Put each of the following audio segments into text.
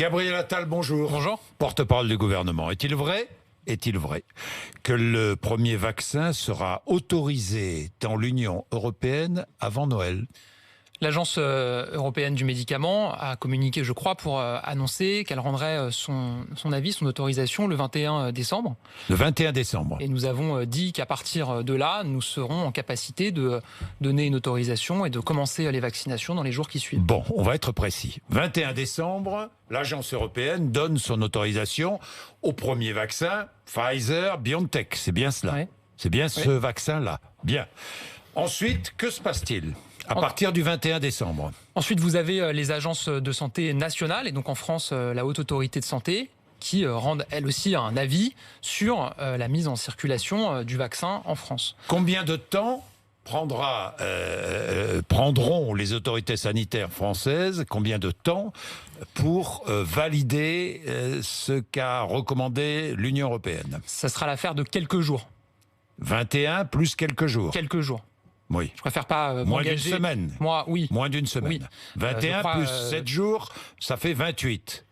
Gabriel Attal, bonjour. Bonjour. Porte-parole du gouvernement. Est-il vrai que le premier vaccin sera autorisé dans l'Union européenne avant Noël? L'Agence européenne du médicament a communiqué, je crois, pour annoncer qu'elle rendrait son avis, son autorisation le 21 décembre. Le 21 décembre. Et nous avons dit qu'à partir de là, nous serons en capacité de donner une autorisation et de commencer les vaccinations dans les jours qui suivent. Bon, on va être précis. 21 décembre, l'Agence européenne donne son autorisation au premier vaccin, Pfizer-BioNTech. C'est bien cela. Oui. C'est bien ce vaccin-là. Bien. Ensuite, que se passe-t-il à partir du 21 décembre? Ensuite, vous avez les agences de santé nationales et donc en France, la Haute Autorité de Santé qui rendent elle aussi un avis sur la mise en circulation du vaccin en France. Combien de temps prendront les autorités sanitaires françaises, combien de temps pour valider ce qu'a recommandé l'Union européenne? Ça sera l'affaire de quelques jours. 21 plus quelques jours. Quelques jours. Oui. Je préfère pas Moins d'une m'engager. semaine. Oui. Moins d'une semaine. Oui. 21 je crois, plus 7 jours, ça fait 28.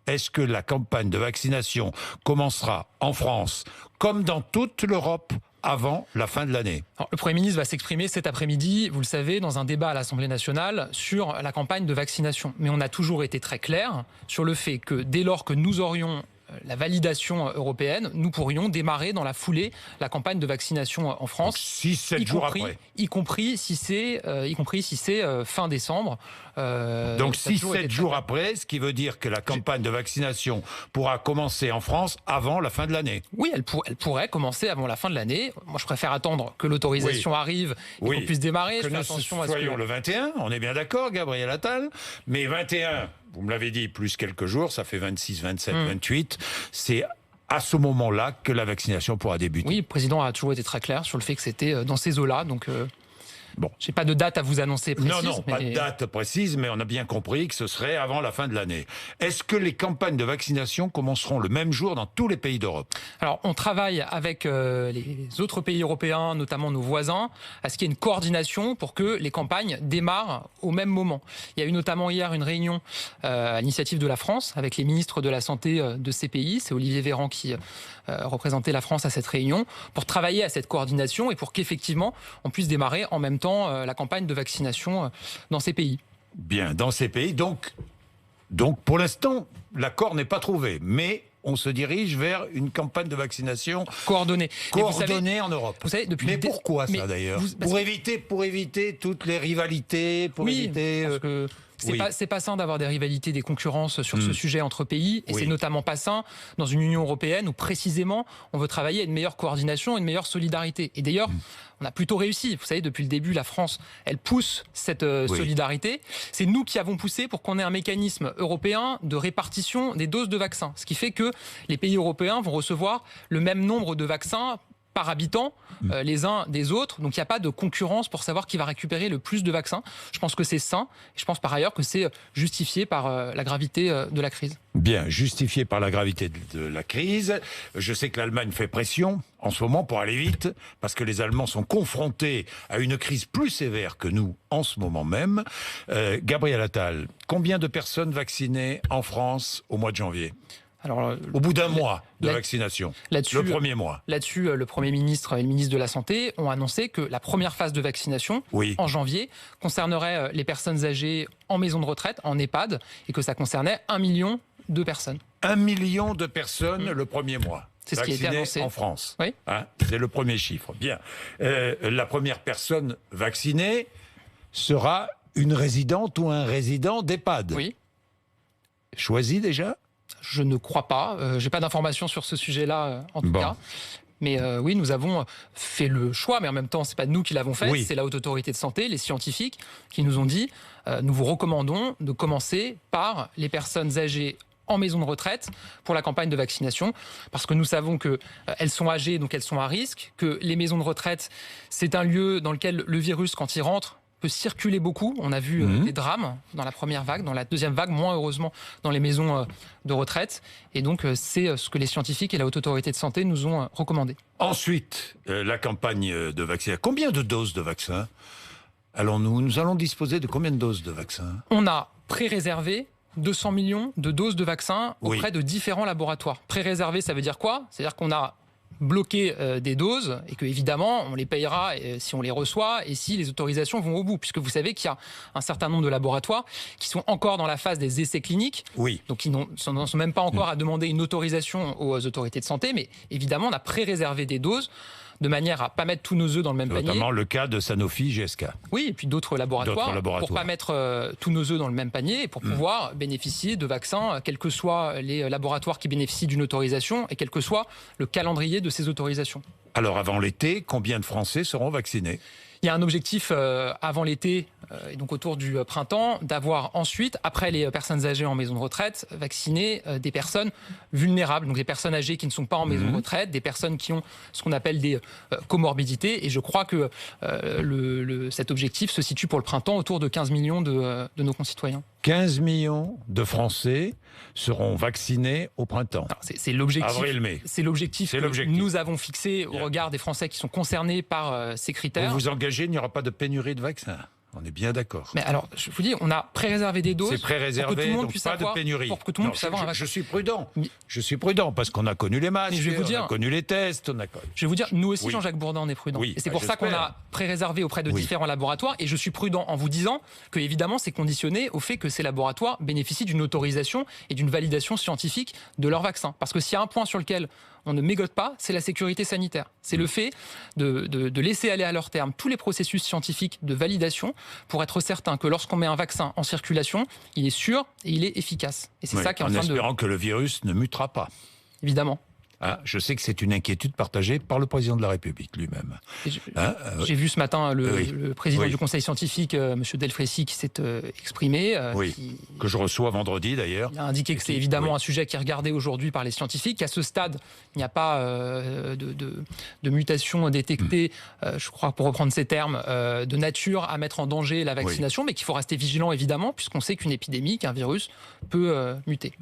Est-ce que la campagne de vaccination commencera en France, comme dans toute l'Europe, avant la fin de l'année? Le Premier ministre va s'exprimer cet après-midi, vous le savez, dans un débat à l'Assemblée nationale sur la campagne de vaccination. Mais on a toujours été très clair sur le fait que dès lors que nous aurions la validation européenne, nous pourrions démarrer dans la foulée la campagne de vaccination en France. 6-7 jours après. Y compris si c'est fin décembre. Donc 6-7 jours après, ce qui veut dire que la campagne de vaccination pourra commencer en France avant la fin de l'année. Oui, elle pourrait commencer avant la fin de l'année. Moi, je préfère attendre que l'autorisation arrive et qu'on puisse démarrer. Que je fais attention à ce soyons le 21, on est bien d'accord, Gabriel Attal. Mais 21, vous me l'avez dit, plus quelques jours, ça fait 26, 27, 28. C'est à ce moment-là que la vaccination pourra débuter. Oui, le président a toujours été très clair sur le fait que c'était dans ces eaux-là. Donc, bon. J'ai pas de date à vous annoncer précise. Non, pas de date précise, mais on a bien compris que ce serait avant la fin de l'année. Est-ce que les campagnes de vaccination commenceront le même jour dans tous les pays d'Europe? Alors, on travaille avec les autres pays européens, notamment nos voisins, à ce qu'il y ait une coordination pour que les campagnes démarrent au même moment. Il y a eu notamment hier une réunion à l'initiative de la France avec les ministres de la Santé de ces pays. C'est Olivier Véran qui représentait la France à cette réunion pour travailler à cette coordination et pour qu'effectivement, on puisse démarrer en même temps la campagne de vaccination dans ces pays. Bien, dans ces pays. Donc pour l'instant, l'accord n'est pas trouvé, mais on se dirige vers une campagne de vaccination coordonnée en Europe. Vous savez, mais pourquoi ça d'ailleurs? Pour éviter toutes les rivalités, parce que c'est pas sain d'avoir des rivalités, des concurrences sur ce sujet entre pays, et c'est notamment pas sain dans une Union européenne où précisément on veut travailler à une meilleure coordination, une meilleure solidarité. Et d'ailleurs, on a plutôt réussi. Vous savez, depuis le début, la France, elle pousse cette solidarité. C'est nous qui avons poussé pour qu'on ait un mécanisme européen de répartition des doses de vaccins, ce qui fait que les pays européens vont recevoir le même nombre de vaccins par habitant, les uns des autres. Donc il n'y a pas de concurrence pour savoir qui va récupérer le plus de vaccins. Je pense que c'est sain. Et je pense par ailleurs que c'est justifié par la gravité de la crise. Bien, justifié par la gravité de la crise. Je sais que l'Allemagne fait pression en ce moment pour aller vite, parce que les Allemands sont confrontés à une crise plus sévère que nous en ce moment même. Gabriel Attal, combien de personnes vaccinées en France au mois de janvier? Alors, au bout d'un mois de vaccination, le premier mois. Là-dessus, le Premier ministre et le ministre de la Santé ont annoncé que la première phase de vaccination, en janvier, concernerait les personnes âgées en maison de retraite, en EHPAD, et que ça concernait 1 million de personnes. 1 million de personnes le premier mois. C'est ce qui a été annoncé en France. Oui. C'est le premier chiffre. Bien. La première personne vaccinée sera une résidente ou un résident d'EHPAD. Oui. Choisi déjà? Je ne crois pas. Je n'ai pas d'informations sur ce sujet-là, en tout cas. Mais oui, nous avons fait le choix, mais en même temps, ce n'est pas nous qui l'avons fait, c'est la Haute Autorité de Santé, les scientifiques, qui nous ont dit nous vous recommandons de commencer par les personnes âgées en maison de retraite pour la campagne de vaccination, parce que nous savons qu'elles sont âgées, donc elles sont à risque, que les maisons de retraite, c'est un lieu dans lequel le virus, quand il rentre, peut circuler beaucoup. On a vu des drames dans la première vague, dans la deuxième vague, moins heureusement dans les maisons de retraite. Et donc, c'est ce que les scientifiques et la Haute Autorité de Santé nous ont recommandé. Ensuite, la campagne de vaccination. Combien de doses de vaccins nous allons disposer de combien de doses de vaccins? On a pré-réservé 200 millions de doses de vaccins auprès de différents laboratoires. Pré-réservé, ça veut dire quoi? C'est-à-dire qu'on a bloquer des doses et que évidemment on les payera si on les reçoit et si les autorisations vont au bout, puisque vous savez qu'il y a un certain nombre de laboratoires qui sont encore dans la phase des essais cliniques, donc qui n'en sont même pas encore à demander une autorisation aux autorités de santé, mais évidemment on a pré-réservé des doses de manière à pas mettre tous nos œufs dans le même panier. Notamment le cas de Sanofi, GSK. Oui, et puis d'autres laboratoires, pour pas mettre tous nos œufs dans le même panier et pour pouvoir bénéficier de vaccins, quels que soient les laboratoires qui bénéficient d'une autorisation et quel que soit le calendrier de ces autorisations. Alors avant l'été, combien de Français seront vaccinés ? Il y a un objectif avant l'été, et donc autour du printemps, d'avoir ensuite, après les personnes âgées en maison de retraite, vacciné des personnes vulnérables, donc des personnes âgées qui ne sont pas en maison de retraite, des personnes qui ont ce qu'on appelle des comorbidités. Et je crois que cet objectif se situe pour le printemps autour de 15 millions de nos concitoyens. 15 millions de Français seront vaccinés au printemps. C'est l'objectif. Avril-mai. C'est l'objectif que nous avons fixé au regard des Français qui sont concernés par ces critères. Vous vous engagez, il n'y aura pas de pénurie de vaccins. On est bien d'accord. Mais alors, je vous dis, on a pré-réservé des doses. C'est pré-réservé, pour que tout le monde donc puisse pas de pénurie. Pour que tout le monde puisse avoir un vaccin. Je suis prudent. Je suis prudent parce qu'on a connu les masques, on a connu les tests. Je vais vous dire, nous aussi, Jean-Jacques Bourdin, on est prudent. Oui, et c'est pour ça qu'on a pré-réservé auprès de différents laboratoires. Et je suis prudent en vous disant que, évidemment, c'est conditionné au fait que ces laboratoires bénéficient d'une autorisation et d'une validation scientifique de leur vaccin. Parce que s'il y a un point sur lequel on ne mégote pas, c'est la sécurité sanitaire. C'est le fait de laisser aller à leur terme tous les processus scientifiques de validation pour être certain que lorsqu'on met un vaccin en circulation, il est sûr et il est efficace. Et c'est ça qui est en train de... En espérant que le virus ne mutera pas. Évidemment. Je sais que c'est une inquiétude partagée par le président de la République lui-même. J'ai vu ce matin le président du Conseil scientifique, M. Delfrécy, qui s'est exprimé. Que je reçois vendredi d'ailleurs. Il a indiqué que c'est évidemment un sujet qui est regardé aujourd'hui par les scientifiques. À ce stade, il n'y a pas de mutation détectée, je crois, pour reprendre ces termes, de nature à mettre en danger la vaccination, mais qu'il faut rester vigilant évidemment, puisqu'on sait qu'une épidémie, qu'un virus peut muter.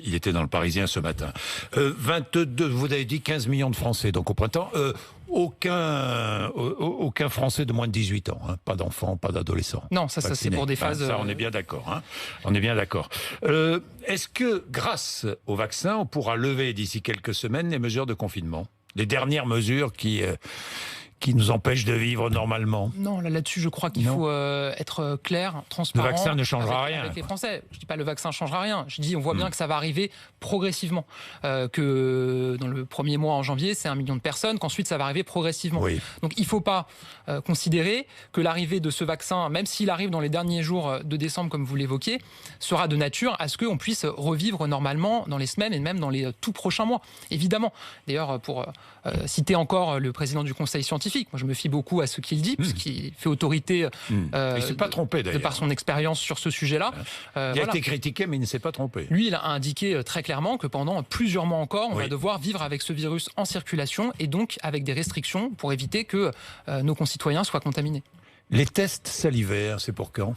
Il était dans le Parisien ce matin. 22, vous avez dit 15 millions de Français, donc au printemps. Aucun Français de moins de 18 ans, pas d'enfants, pas d'adolescents. Non, ça c'est pour des phases... Ça, on est bien d'accord. On est bien d'accord. Est-ce que, grâce au vaccin, on pourra lever d'ici quelques semaines les mesures de confinement ? Les dernières mesures qui nous empêchent de vivre normalement. Non, là-dessus, je crois qu'il faut être clair, transparent. Le vaccin ne changera rien. Avec les Français. Je ne dis pas le vaccin ne changera rien. Je dis, on voit bien que ça va arriver progressivement. Que dans le premier mois en janvier, c'est 1 million de personnes, qu'ensuite ça va arriver progressivement. Donc il ne faut pas considérer que l'arrivée de ce vaccin, même s'il arrive dans les derniers jours de décembre, comme vous l'évoquiez, sera de nature à ce qu'on puisse revivre normalement dans les semaines et même dans les tout prochains mois. Évidemment. D'ailleurs, pour citer encore le président du Conseil scientifique, moi, je me fie beaucoup à ce qu'il dit, puisqu'il fait autorité il ne s'est pas trompé, de par son expérience sur ce sujet-là. Il a été critiqué, mais il ne s'est pas trompé. Lui, il a indiqué très clairement que pendant plusieurs mois encore, on va devoir vivre avec ce virus en circulation et donc avec des restrictions pour éviter que nos concitoyens soient contaminés. Les tests salivaires, c'est pour quand ?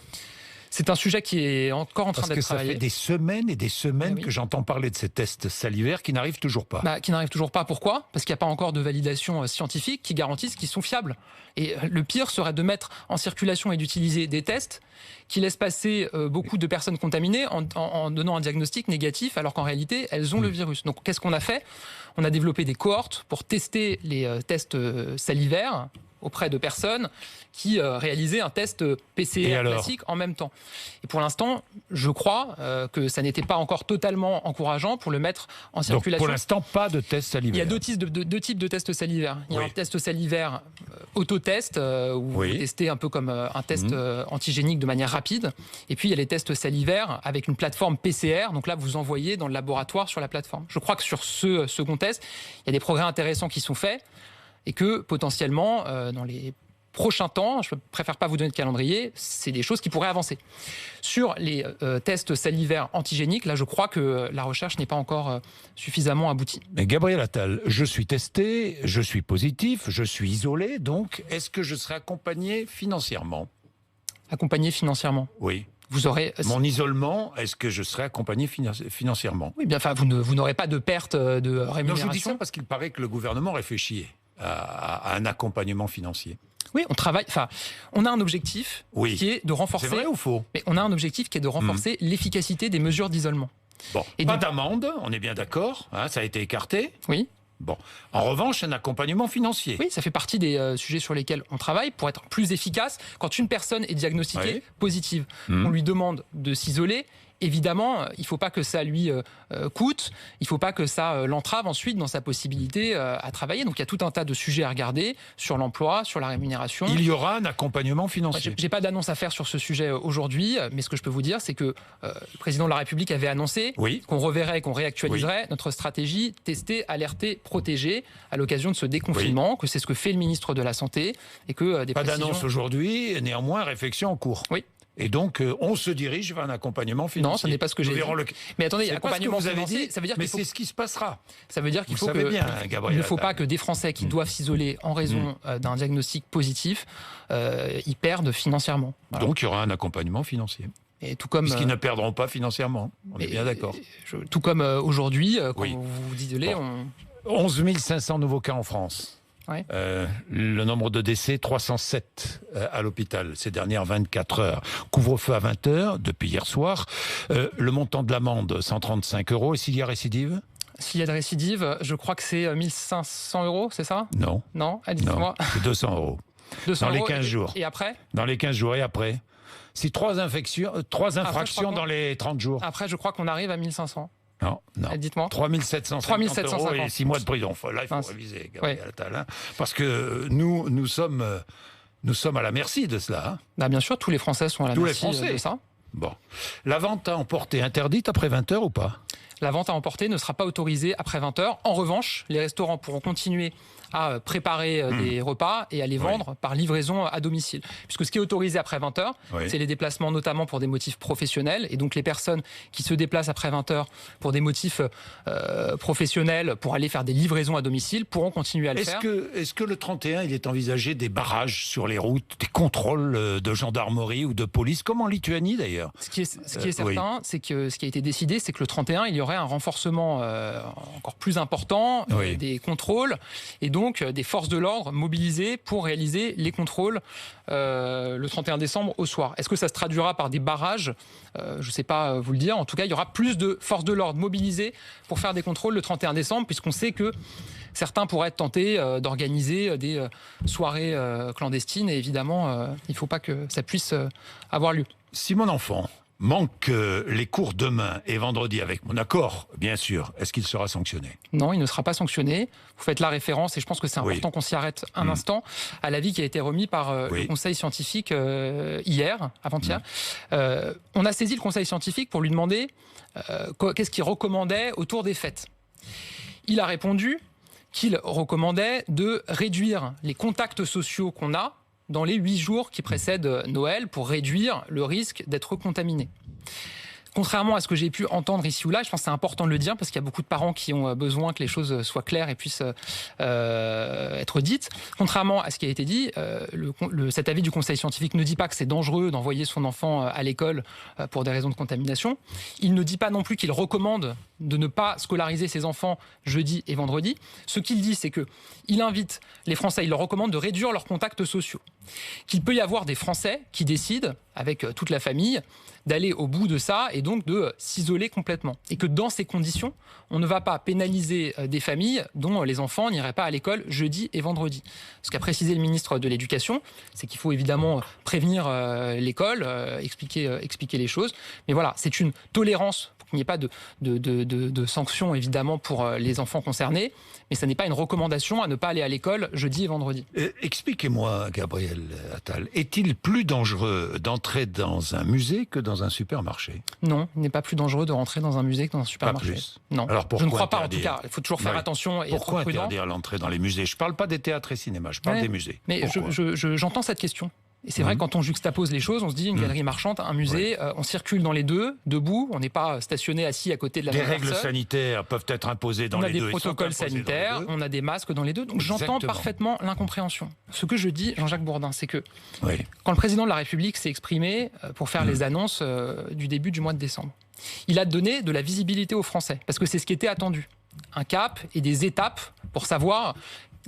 C'est un sujet qui est encore en train d'être travaillé. Ça fait des semaines et des semaines que j'entends parler de ces tests salivaires qui n'arrivent toujours pas. Qui n'arrivent toujours pas. Pourquoi ? Parce qu'il n'y a pas encore de validation scientifique qui garantisse qu'ils sont fiables. Et le pire serait de mettre en circulation et d'utiliser des tests qui laissent passer beaucoup de personnes contaminées en donnant un diagnostic négatif alors qu'en réalité, elles ont le virus. Donc qu'est-ce qu'on a fait ? On a développé des cohortes pour tester les tests salivaires auprès de personnes qui réalisaient un test PCR classique en même temps. Et pour l'instant, je crois que ça n'était pas encore totalement encourageant pour le mettre en circulation. Donc pour l'instant, pas de test salivaire. Il y a deux types de tests salivaires. Il y a un test salivaire autotest, où vous testez un peu comme un test antigénique de manière rapide. Et puis il y a les tests salivaires avec une plateforme PCR. Donc là, vous envoyez dans le laboratoire sur la plateforme. Je crois que sur ce second test, il y a des progrès intéressants qui sont faits. Et que potentiellement, dans les prochains temps, je ne préfère pas vous donner de calendrier, c'est des choses qui pourraient avancer. Sur les tests salivaires antigéniques, là je crois que la recherche n'est pas encore suffisamment aboutie. Mais Gabriel Attal, je suis testé, je suis positif, je suis isolé, donc est-ce que je serai accompagné financièrement ? Accompagné financièrement ? Oui. Vous aurez... Mon isolement, est-ce que je serai accompagné financièrement ? Oui, bien, enfin, vous n'aurez pas de perte de rémunération. Non, je vous dis ça parce qu'il paraît que le gouvernement réfléchit à un accompagnement financier. Oui, on travaille. Enfin, on a un objectif qui est de renforcer. C'est vrai ou faux? Mais on a un objectif qui est de renforcer l'efficacité des mesures d'isolement. Bon, et pas d'amende, on est bien d'accord, hein, ça a été écarté. Oui. Bon, en revanche, un accompagnement financier. Oui, ça fait partie des sujets sur lesquels on travaille pour être plus efficace. Quand une personne est diagnostiquée positive, on lui demande de s'isoler. Évidemment, il ne faut pas que ça lui coûte, il ne faut pas que ça l'entrave ensuite dans sa possibilité à travailler. Donc il y a tout un tas de sujets à regarder sur l'emploi, sur la rémunération. Il y aura un accompagnement financier. Je n'ai pas d'annonce à faire sur ce sujet aujourd'hui, mais ce que je peux vous dire, c'est que le président de la République avait annoncé qu'on reverrait, qu'on réactualiserait notre stratégie tester, alerter, protéger à l'occasion de ce déconfinement, que c'est ce que fait le ministre de la Santé et que des pas d'annonce aujourd'hui, néanmoins réflexion en cours. Oui. Et donc, on se dirige vers un accompagnement financier. Non, ce n'est pas ce que j'ai dit. Mais attendez, accompagnement financier, ça veut dire mais c'est ce qui se passera. Ça veut dire qu'il faut que il ne faut pas que des Français qui doivent s'isoler en raison d'un diagnostic positif, y perdent financièrement. Voilà. Donc, il y aura un accompagnement financier. Et tout comme puisqu'ils ne perdront pas financièrement. On est bien d'accord. Tout comme aujourd'hui, quand vous vous isolez, 11 500 nouveaux cas en France. Ouais. Le nombre de décès, 307 à l'hôpital ces dernières 24 heures. Couvre-feu à 20 heures depuis hier soir. Le montant de l'amende, 135 €. Et s'il y a récidive? S'il y a de récidive, je crois que c'est 1 500 €, c'est ça? Non. Non, dites-moi. C'est 200 €. 200 dans les 15 jours. Et après? Dans les 15 jours et après. Si 3 infractions dans les 30 jours. Après, je crois qu'on arrive à 1 500. Non. Dites-moi. 3 750 € et 6 mois de prison. Là, il faut réviser, Gabriel Attal. Hein, parce que nous sommes à la merci de cela. Hein. Bah, bien sûr, tous les Français sont à la merci de ça. Bon. La vente à emporter, interdite après 20 heures ou pas? La vente à emporter ne sera pas autorisée après 20 heures. En revanche, les restaurants pourront continuer à préparer des repas et à les vendre par livraison à domicile. Puisque ce qui est autorisé après 20 heures, c'est les déplacements notamment pour des motifs professionnels. Et donc les personnes qui se déplacent après 20 heures pour des motifs professionnels, pour aller faire des livraisons à domicile, pourront continuer à le faire. Est-ce que le 31, il est envisagé des barrages sur les routes, des contrôles de gendarmerie ou de police, comme en Lituanie d'ailleurs? Ce qui est certain, c'est que ce qui a été décidé, c'est que le 31, il y aurait un renforcement encore plus important des contrôles. Et donc des forces de l'ordre mobilisées pour réaliser les contrôles le 31 décembre au soir. Est-ce que ça se traduira par des barrages? Je ne sais pas vous le dire. En tout cas, il y aura plus de forces de l'ordre mobilisées pour faire des contrôles le 31 décembre, puisqu'on sait que certains pourraient être tentés d'organiser des soirées clandestines. Et évidemment, il ne faut pas que ça puisse avoir lieu. Si mon enfant manque les cours demain et vendredi avec mon accord, bien sûr, est-ce qu'il sera sanctionné? Non, il ne sera pas sanctionné. Vous faites la référence, et je pense que c'est important qu'on s'y arrête un instant, à l'avis qui a été remis par le Conseil scientifique avant-hier. On a saisi le Conseil scientifique pour lui demander qu'est-ce qu'il recommandait autour des fêtes. Il a répondu qu'il recommandait de réduire les contacts sociaux qu'on a dans les 8 jours qui précèdent Noël pour réduire le risque d'être contaminé. Contrairement à ce que j'ai pu entendre ici ou là, je pense que c'est important de le dire parce qu'il y a beaucoup de parents qui ont besoin que les choses soient claires et puissent être dites. Contrairement à ce qui a été dit, cet avis du Conseil scientifique ne dit pas que c'est dangereux d'envoyer son enfant à l'école pour des raisons de contamination. Il ne dit pas non plus qu'il recommande de ne pas scolariser ses enfants jeudi et vendredi. Ce qu'il dit, c'est qu'il invite les Français, il leur recommande de réduire leurs contacts sociaux. Qu'il peut y avoir des Français qui décident, avec toute la famille, d'aller au bout de ça et donc de s'isoler complètement. Et que dans ces conditions, on ne va pas pénaliser des familles dont les enfants n'iraient pas à l'école jeudi et vendredi. Ce qu'a précisé le ministre de l'Éducation, c'est qu'il faut évidemment prévenir l'école, expliquer les choses. Mais voilà, c'est une tolérance pour qu'il n'y ait pas de sanctions évidemment pour les enfants concernés. Mais ça n'est pas une recommandation à ne pas aller à l'école jeudi et vendredi. Expliquez-moi, Gabriel Attal, est-il plus dangereux d'entrer dans un musée que dans un supermarché? Non, il n'est pas plus dangereux de rentrer dans un musée que dans un supermarché. Pas plus. Non. Alors je ne crois pas en tout cas. Il faut toujours faire attention et être prudent. Pourquoi interdire l'entrée dans les musées? Je ne parle pas des théâtres et cinémas, je parle des musées. Mais j'entends cette question. Et c'est vrai, quand on juxtapose les choses, on se dit une galerie marchande, un musée, on circule dans les deux, debout, on n'est pas stationné assis à côté de la même personne. Les règles sanitaires peuvent être imposées dans les deux. On a des protocoles sanitaires, on a des masques dans les deux. Donc j'entends parfaitement l'incompréhension. Ce que je dis, Jean-Jacques Bourdin, c'est que quand le président de la République s'est exprimé pour faire les annonces du début du mois de décembre, il a donné de la visibilité aux Français, parce que c'est ce qui était attendu. Un cap et des étapes pour savoir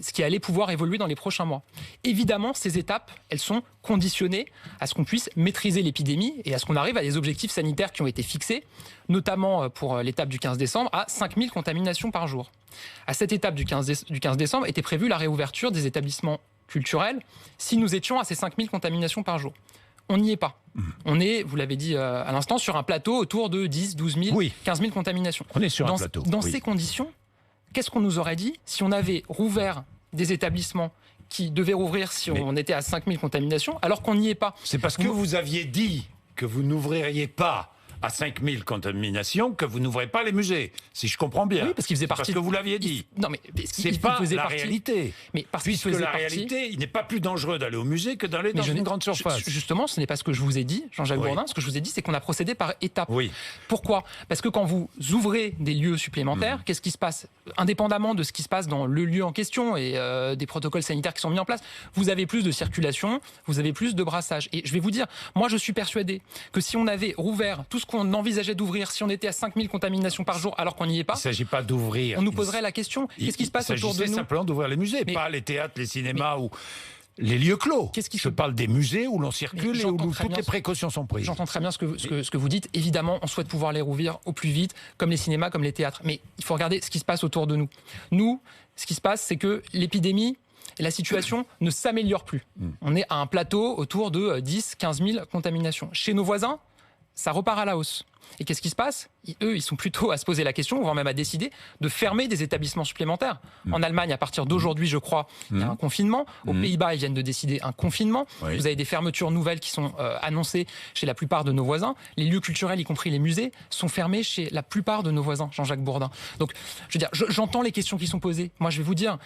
ce qui allait pouvoir évoluer dans les prochains mois. Évidemment, ces étapes, elles sont conditionnées à ce qu'on puisse maîtriser l'épidémie et à ce qu'on arrive à des objectifs sanitaires qui ont été fixés, notamment pour l'étape du 15 décembre, à 5000 contaminations par jour. À cette étape du 15 décembre était prévue la réouverture des établissements culturels si nous étions à ces 5000 contaminations par jour. On n'y est pas. On est, vous l'avez dit à l'instant, sur un plateau autour de 10, 12 000, 15 000 contaminations. On est sur un plateau. Dans ces conditions, qu'est-ce qu'on nous aurait dit si on avait rouvert des établissements qui devaient rouvrir si on était à 5000 contaminations, alors qu'on n'y est pas? C'est parce que vous aviez dit que vous n'ouvririez pas à 5000 contaminations que vous n'ouvrez pas les musées, si je comprends bien. Oui, parce qu'il faisait partie. Parce que vous l'aviez dit. Non, mais c'est pas la réalité. Mais parce puisque la réalité, il n'est pas plus dangereux d'aller au musée que d'aller dans une grande surface. Justement, ce n'est pas ce que je vous ai dit, Jean-Jacques Bourdin. Ce que je vous ai dit, c'est qu'on a procédé par étapes. Oui. Pourquoi? Parce que quand vous ouvrez des lieux supplémentaires, qu'est-ce qui se passe? Indépendamment de ce qui se passe dans le lieu en question et des protocoles sanitaires qui sont mis en place, vous avez plus de circulation, vous avez plus de brassage. Et je vais vous dire, moi, je suis persuadé que si on avait rouvert tout ce qu'on envisageait d'ouvrir, si on était à 5000 contaminations par jour alors qu'on n'y est pas, il ne s'agit pas d'ouvrir. On nous poserait la question, qu'est-ce qui se passe autour de nous? Il s'agissait simplement d'ouvrir les musées, pas les théâtres, les cinémas ou les lieux clos. Je parle des musées où l'on circule et où toutes les précautions sont prises. J'entends très bien ce que vous dites. Évidemment, on souhaite pouvoir les rouvrir au plus vite, comme les cinémas, comme les théâtres. Mais il faut regarder ce qui se passe autour de nous. Nous, ce qui se passe, c'est que l'épidémie, la situation ne s'améliore plus. On est à un plateau autour de 10, 15 000 contaminations. Chez nos voisins, ça repart à la hausse. Et qu'est-ce qui se passe? Eux, ils sont plutôt à se poser la question, voire même à décider de fermer des établissements supplémentaires. En Allemagne, à partir d'aujourd'hui, je crois, il y a un confinement. Aux Pays-Bas, ils viennent de décider un confinement. Vous avez des fermetures nouvelles qui sont annoncées chez la plupart de nos voisins. Les lieux culturels, y compris les musées, sont fermés chez la plupart de nos voisins, Jean-Jacques Bourdin. Donc, je veux dire, j'entends les questions qui sont posées. Moi, je vais vous dire,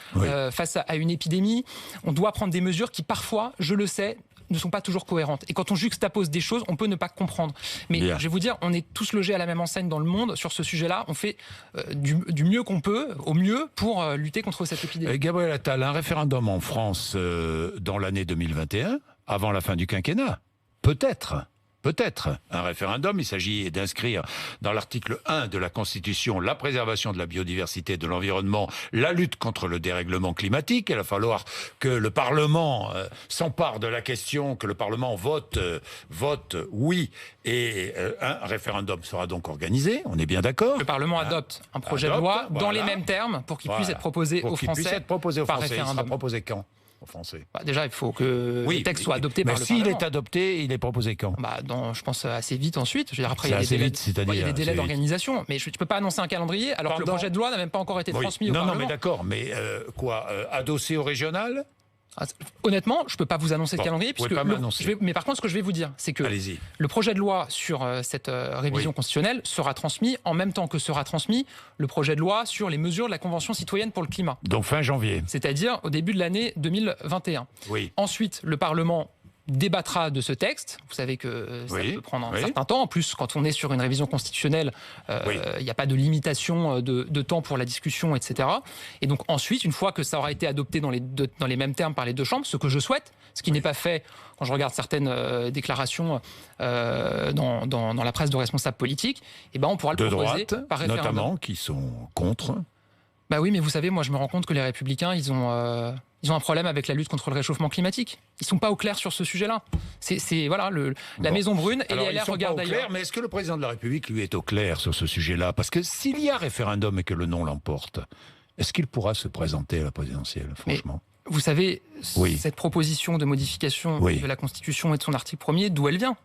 face à une épidémie, on doit prendre des mesures qui, parfois, je le sais, ne sont pas toujours cohérentes. Et quand on juxtapose des choses, on peut ne pas comprendre. Mais je vais vous dire, on est tous logés à la même enseigne dans le monde sur ce sujet-là. On fait du mieux qu'on peut, au mieux, pour lutter contre cette épidémie. Gabriel Attal, un référendum en France dans l'année 2021, avant la fin du quinquennat, peut-être un référendum. Il s'agit d'inscrire dans l'article 1 de la Constitution la préservation de la biodiversité, de l'environnement, la lutte contre le dérèglement climatique. Il va falloir que le Parlement s'empare de la question, que le Parlement vote oui, et un référendum sera donc organisé. On est bien d'accord. Le Parlement adopte un projet de loi dans les mêmes termes pour qu'il puisse être proposé aux Français. Par référendum. Il sera proposé quand aux Français? Déjà, il faut que le texte soit adopté par le Parlement. Mais s'il est adopté, il est proposé quand? Je pense assez vite ensuite. Je veux dire, après, il y a des délais d'organisation. Mais je ne peux pas annoncer un calendrier alors que le projet de loi n'a même pas encore été transmis au Parlement. Non, mais d'accord. Mais adossé au régional? Honnêtement, je ne peux pas vous annoncer le calendrier. Mais par contre, ce que je vais vous dire, c'est que le projet de loi sur cette révision constitutionnelle sera transmis en même temps que sera transmis le projet de loi sur les mesures de la Convention citoyenne pour le climat. Donc fin janvier. C'est-à-dire au début de l'année 2021. Ensuite, le Parlement débattra de ce texte. Vous savez que ça peut prendre un certain temps. En plus, quand on est sur une révision constitutionnelle, il n'y a pas de limitation de temps pour la discussion, etc. Et donc ensuite, une fois que ça aura été adopté dans les mêmes termes par les deux chambres, ce que je souhaite, ce qui n'est pas fait quand je regarde certaines déclarations dans la presse de responsables politiques, on pourra le proposer par référendum. Notamment, qui sont contre. Bah oui, mais vous savez, moi je me rends compte que les Républicains, ils ont un problème avec la lutte contre le réchauffement climatique. Ils sont pas au clair sur ce sujet-là. La Maison Brune et les LR regardent ailleurs. Mais est-ce que le président de la République, lui, est au clair sur ce sujet-là? Parce que s'il y a référendum et que le non l'emporte, est-ce qu'il pourra se présenter à la présidentielle, franchement? Vous savez, cette proposition de modification de la Constitution et de son article 1er, d'où elle vient?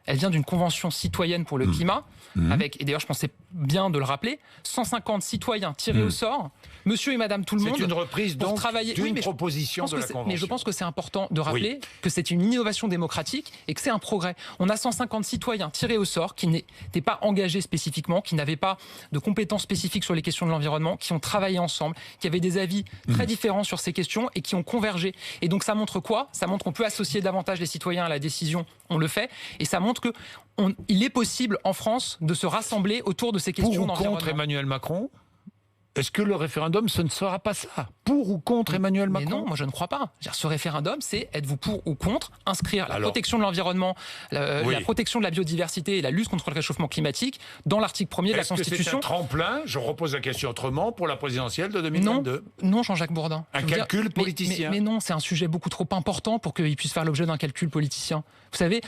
Elle vient d'une convention citoyenne pour le climat, avec, et d'ailleurs je pensais bien de le rappeler, 150 citoyens tirés au sort, monsieur et madame tout le monde. C'est une reprise donc d'une proposition de la convention. Mais je pense que c'est important de rappeler que c'est une innovation démocratique et que c'est un progrès. On a 150 citoyens tirés au sort qui n'étaient pas engagés spécifiquement, qui n'avaient pas de compétences spécifiques sur les questions de l'environnement, qui ont travaillé ensemble, qui avaient des avis très différents sur ces questions et qui ont convergé. Et donc ça montre quoi? Ça montre qu'on peut associer davantage les citoyens à la décision, on le fait, et ça montre qu'il est possible en France de se rassembler autour de ces questions d'environnement. Pour ou contre Emmanuel Macron? est-ce que le référendum, ce ne sera pas ça? Pour ou contre Emmanuel Macron? Mais non, moi je ne crois pas. Ce référendum, c'est êtes-vous pour ou contre inscrire la protection de l'environnement, la protection de la biodiversité et la lutte contre le réchauffement climatique dans l'article 1er de la Constitution. Est-ce que c'est un tremplin, je repose la question autrement, pour la présidentielle de 2022? Non, Jean-Jacques Bourdin. Un calcul politicien? Mais non, c'est un sujet beaucoup trop important pour qu'il puisse faire l'objet d'un calcul politicien. Vous savez,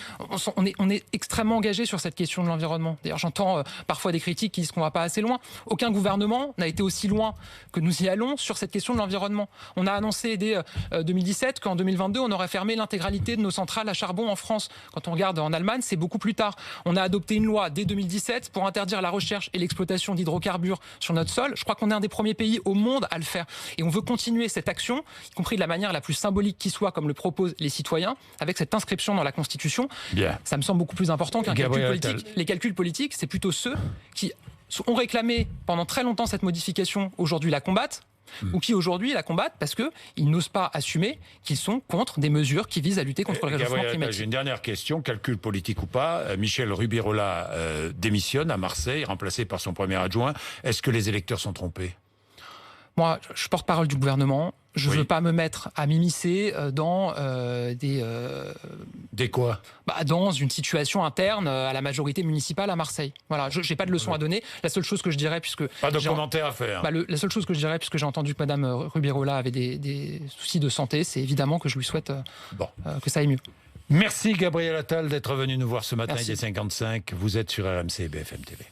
on est extrêmement engagé sur cette question de l'environnement. D'ailleurs, j'entends parfois des critiques qui disent qu'on ne va pas assez loin. Aucun gouvernement n'a été aussi loin que nous y allons sur cette question de l'environnement. On a annoncé dès 2017 qu'en 2022, on aurait fermé l'intégralité de nos centrales à charbon en France. Quand on regarde en Allemagne, c'est beaucoup plus tard. On a adopté une loi dès 2017 pour interdire la recherche et l'exploitation d'hydrocarbures sur notre sol. Je crois qu'on est un des premiers pays au monde à le faire. Et on veut continuer cette action, y compris de la manière la plus symbolique qui soit, comme le proposent les citoyens, avec cette inscription dans la Constitution. Bien. Ça me semble beaucoup plus important qu'un calcul politique. Les calculs politiques, c'est plutôt ceux qui ont réclamé pendant très longtemps cette modification, aujourd'hui la combattent, ou qui aujourd'hui la combattent parce qu'ils n'osent pas assumer qu'ils sont contre des mesures qui visent à lutter contre le réchauffement climatique. J'ai une dernière question, calcul politique ou pas. Michel Rubirola démissionne à Marseille, remplacé par son premier adjoint. Est-ce que les électeurs sont trompés? Moi, je suis porte-parole du gouvernement. Je ne veux pas me mettre à m'immiscer dans Des quoi? Dans une situation interne à la majorité municipale à Marseille. Voilà, je n'ai pas de leçon à donner. La seule chose que je dirais, puisque... Pas de commentaire à faire. La seule chose que je dirais, puisque j'ai entendu que Mme Rubirola avait des soucis de santé, c'est évidemment que je lui souhaite que ça aille mieux. Merci Gabriel Attal d'être venu nous voir ce matin. Il est 55. Vous êtes sur RMC et BFM TV.